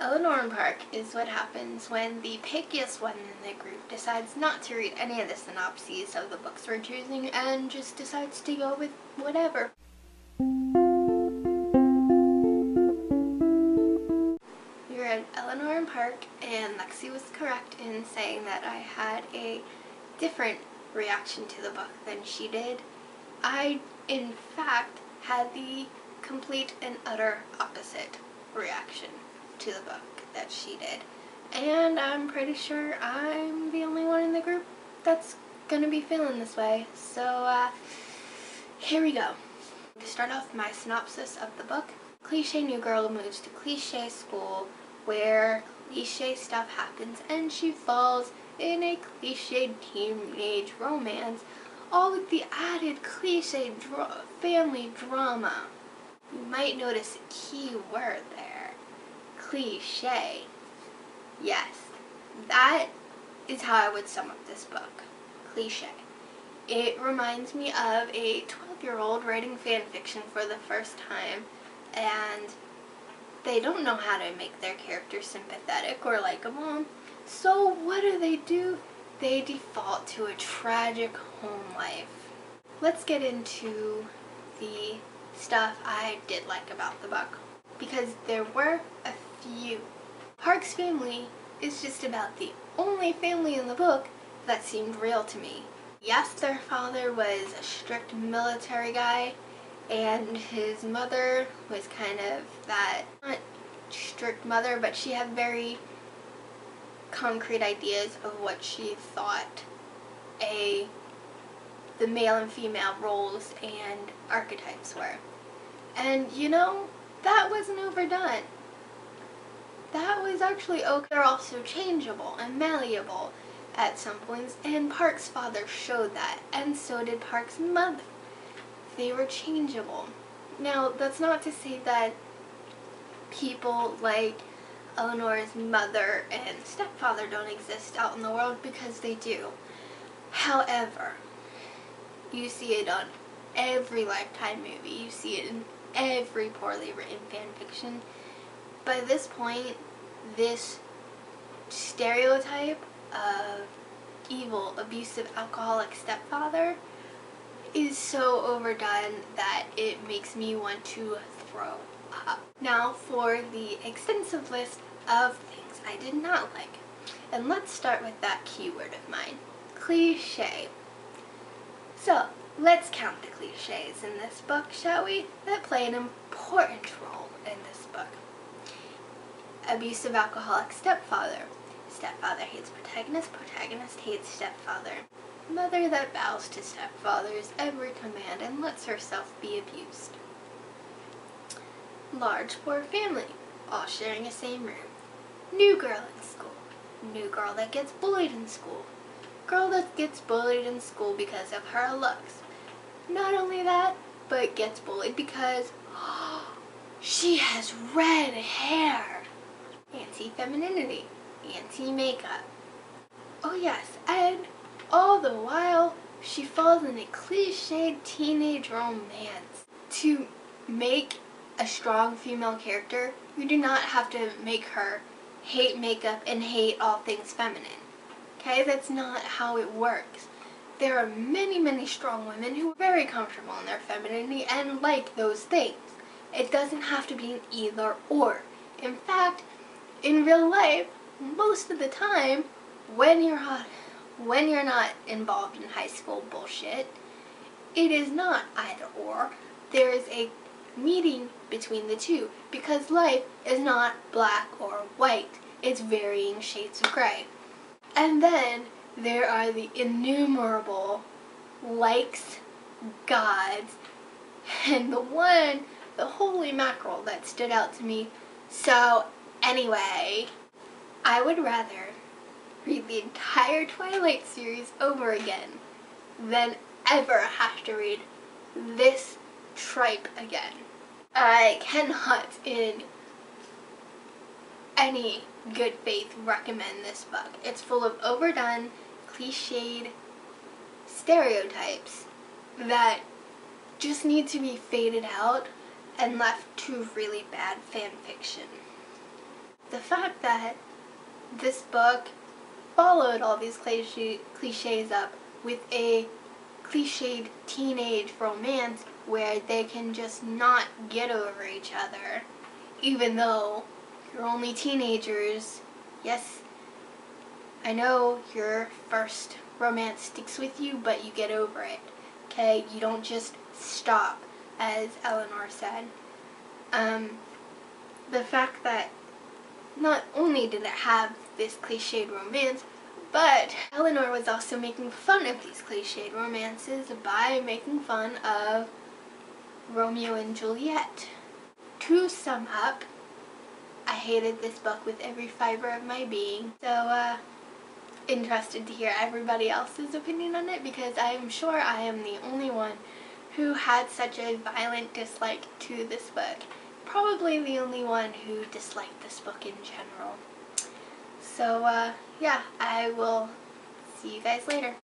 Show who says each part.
Speaker 1: Eleanor and Park is what happens when the pickiest one in the group decides not to read any of the synopses of the books we're choosing and just decides to go with whatever. We read Eleanor and Park, and Lexi was correct in saying that I had a different reaction to the book than she did. I, in fact, had the complete and utter opposite reaction to the book that she did. And I'm pretty sure I'm the only one in the group that's gonna be feeling this way. So, here we go. To start off my synopsis of the book, Cliche new girl moves to Cliche school where cliche stuff happens and she falls in a cliche teenage romance, all with the added cliche family drama. You might notice a key word there. Cliche. Yes, that is how I would sum up this book. Cliche. It reminds me of a 12-year-old writing fan fiction for the first time, and they don't know how to make their characters sympathetic or likable. So what do? They default to a tragic home life. Let's get into the stuff I did like about the book, because there were a few. Park's family is just about the only family in the book that seemed real to me. Yes, their father was a strict military guy, and his mother was kind of that, not strict mother, but she had very concrete ideas of what she thought the male and female roles and archetypes were. And you know, that wasn't overdone. That was actually okay. They're also changeable and malleable at some points, and Park's father showed that, and so did Park's mother. They were changeable. Now, that's not to say that people like Eleanor's mother and stepfather don't exist out in the world, because they do. However, you see it on every Lifetime movie. You see it in every poorly written fan fiction. By this point, this stereotype of evil, abusive, alcoholic stepfather is so overdone that it makes me want to throw up. Now for the extensive list of things I did not like. And let's start with that keyword of mine, cliche. So, let's count the cliches in this book, shall we? That play an important role in this book. Abusive alcoholic stepfather. Stepfather hates protagonist, protagonist hates stepfather. Mother that bows to stepfather's every command and lets herself be abused. Large poor family, all sharing a same room. New girl in school. New girl that gets bullied in school. Girl that gets bullied in school because of her looks. Not only that, but gets bullied because she has red hair. Anti-femininity. Anti-makeup. Oh yes, and all the while, she falls in a cliched teenage romance. To make a strong female character, you do not have to make her hate makeup and hate all things feminine. Okay, that's not how it works. There are many, many strong women who are very comfortable in their femininity and like those things. It doesn't have to be an either or. In fact, in real life, most of the time, when you're not involved in high school bullshit, it is not either or. There is a meeting between the two, because life is not black or white. It's varying shades of gray. And then there are the innumerable likes, gods, and the holy mackerel that stood out to me. So anyway, I would rather read the entire Twilight series over again than ever have to read this tripe again. I cannot in any good faith recommend this book. It's full of overdone, cliched stereotypes that just need to be faded out and left to really bad fan fiction. the fact that this book followed all these cliches up with a cliched teenage romance where they can just not get over each other, even though you're only teenagers. Yes, I know your first romance sticks with you, but you get over it, okay? You don't just stop, as Eleanor said. The fact that not only did it have this cliched romance, but Eleanor was also making fun of these cliched romances by making fun of Romeo and Juliet. To sum up, I hated this book with every fiber of my being. So, interested to hear everybody else's opinion on it, because I am sure I am the only one who had such a violent dislike to this book. Probably the only one who disliked this book in general. So, yeah, I will see you guys later.